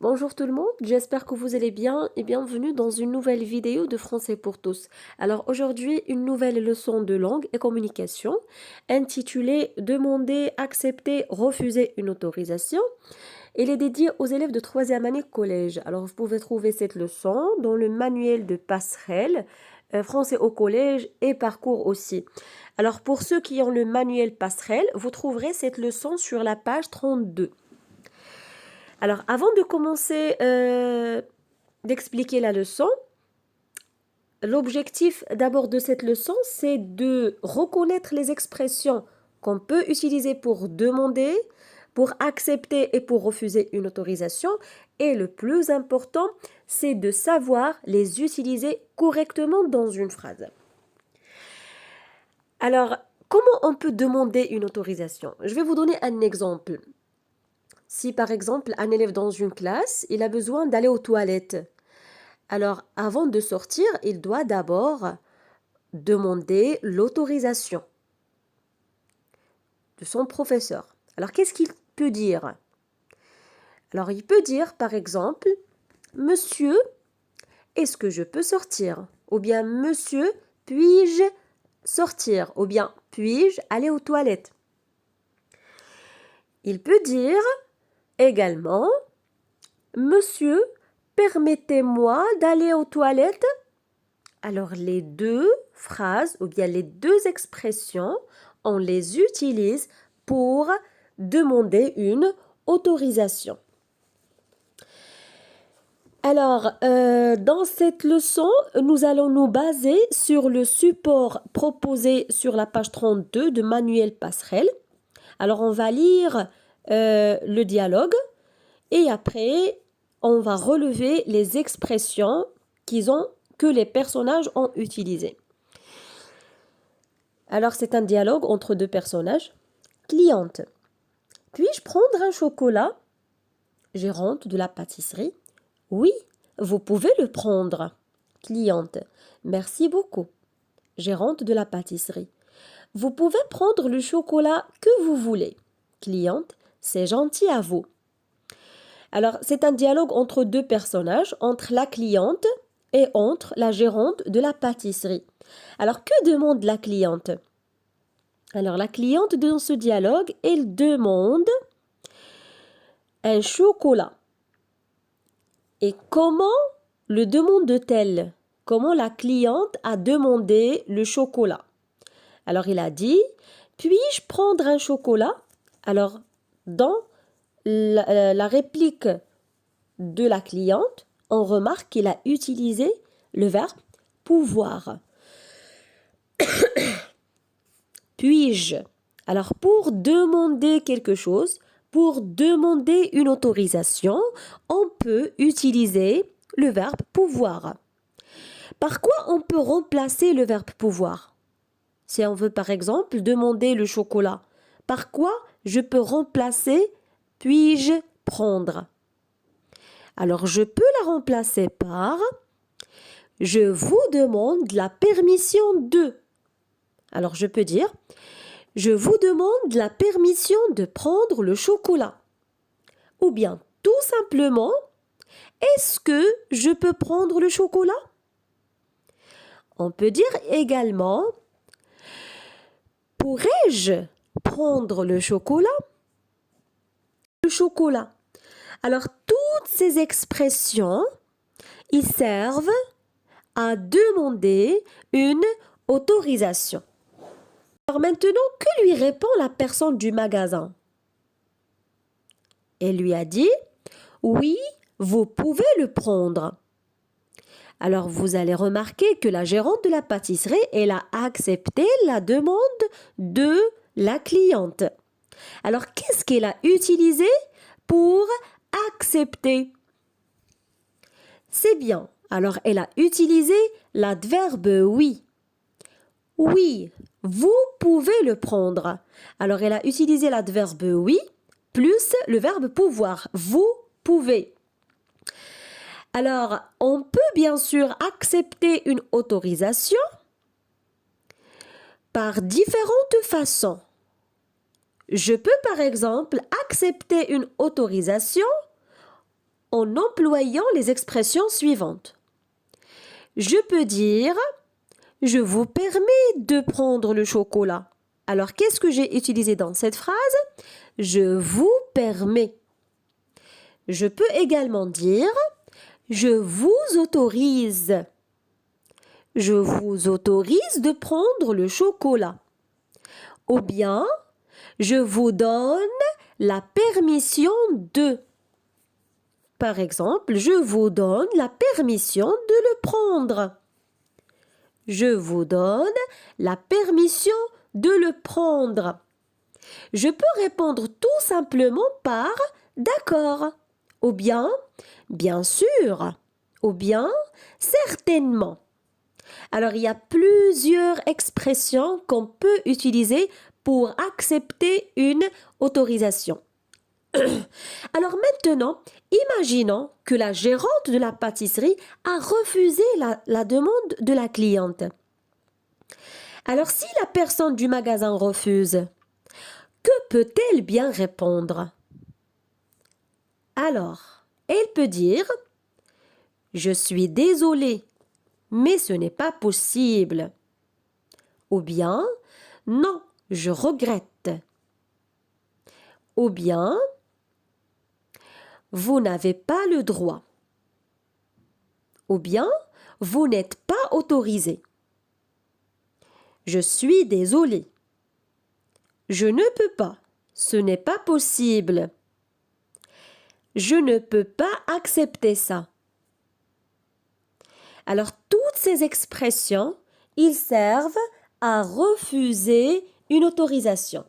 Bonjour tout le monde, j'espère que vous allez bien et bienvenue dans une nouvelle vidéo de Français pour tous. Alors aujourd'hui, une nouvelle leçon de langue et communication intitulée Demander, accepter, refuser une autorisation. Elle est dédiée aux élèves de troisième année collège. Alors vous pouvez trouver cette leçon dans le manuel de passerelle Français au collège et parcours aussi. Alors pour ceux qui ont le manuel passerelle, vous trouverez cette leçon sur la page 32. Alors, avant de commencer d'expliquer la leçon, l'objectif d'abord de cette leçon, c'est de reconnaître les expressions qu'on peut utiliser pour demander, pour accepter et pour refuser une autorisation. Et le plus important, c'est de savoir les utiliser correctement dans une phrase. Alors, comment on peut demander une autorisation? Je vais vous donner un exemple. Si par exemple un élève dans une classe, il a besoin d'aller aux toilettes, alors avant de sortir, il doit d'abord demander l'autorisation de son professeur. Alors qu'est-ce qu'il peut dire? Alors il peut dire par exemple, Monsieur, est-ce que je peux sortir? Ou bien Monsieur, puis-je sortir? Ou bien puis-je aller aux toilettes? Il peut dire également, Monsieur, permettez-moi d'aller aux toilettes. Alors les deux phrases ou bien les deux expressions, on les utilise pour demander une autorisation. Alors, dans cette leçon, nous allons nous baser sur le support proposé sur la page 32 de Manuel Passerelle. Alors, on va lire le dialogue et après, on va relever les expressions que les personnages ont utilisées. Alors, c'est un dialogue entre deux personnages. Cliente. Puis-je prendre un chocolat? Gérante de la pâtisserie. Oui, vous pouvez le prendre. Cliente. Merci beaucoup. Gérante de la pâtisserie. Vous pouvez prendre le chocolat que vous voulez. Cliente. C'est gentil à vous. Alors, c'est un dialogue entre deux personnages, entre la cliente et entre la gérante de la pâtisserie. Alors, que demande la cliente? Alors, la cliente dans ce dialogue, elle demande un chocolat. Et comment le demande-t-elle? Comment la cliente a demandé le chocolat? Alors, il a dit, puis-je prendre un chocolat? Alors, dans la réplique de la cliente, on remarque qu'il a utilisé le verbe pouvoir. Puis-je? Alors, pour demander quelque chose, pour demander une autorisation, on peut utiliser le verbe pouvoir. Par quoi on peut remplacer le verbe pouvoir? Si on veut par exemple demander le chocolat, par quoi je peux remplacer puis-je prendre? Alors, je peux la remplacer par je vous demande la permission de. Alors, je peux dire je vous demande la permission de prendre le chocolat. Ou bien, tout simplement, est-ce que je peux prendre le chocolat? On peut dire également pourrais-je prendre le chocolat? Le chocolat. Alors, toutes ces expressions, ils servent à demander une autorisation. Alors maintenant, que lui répond la personne du magasin? Elle lui a dit, oui, vous pouvez le prendre. Alors vous allez remarquer que la gérante de la pâtisserie, elle a accepté la demande de la cliente. Alors qu'est-ce qu'elle a utilisé pour accepter? C'est bien. Alors elle a utilisé l'adverbe oui. Oui, vous pouvez le prendre. Alors elle a utilisé l'adverbe oui plus le verbe pouvoir. Vous pouvez. Alors, on peut bien sûr accepter une autorisation par différentes façons. Je peux par exemple accepter une autorisation en employant les expressions suivantes. Je peux dire « Je vous permets de prendre le chocolat ». Alors, qu'est-ce que j'ai utilisé dans cette phrase? Je vous permets. Je peux également dire « Je vous autorise ». Je vous autorise de prendre le chocolat. Ou bien, je vous donne la permission de. Par exemple, je vous donne la permission de le prendre. Je vous donne la permission de le prendre. Je peux répondre tout simplement par d'accord, ou bien bien sûr, ou bien certainement. Alors, il y a plusieurs expressions qu'on peut utiliser pour accepter une autorisation. Alors maintenant, imaginons que la gérante de la pâtisserie a refusé la demande de la cliente. Alors, si la personne du magasin refuse, que peut-elle bien répondre? Alors, elle peut dire « Je suis désolée, mais ce n'est pas possible. » Ou bien « Non, je regrette. » Ou bien « Vous n'avez pas le droit. » Ou bien « Vous n'êtes pas autorisé. » Je suis désolée. Je ne peux pas. Ce n'est pas possible. Je ne peux pas accepter ça. Alors, toutes ces expressions, ils servent à refuser une autorisation.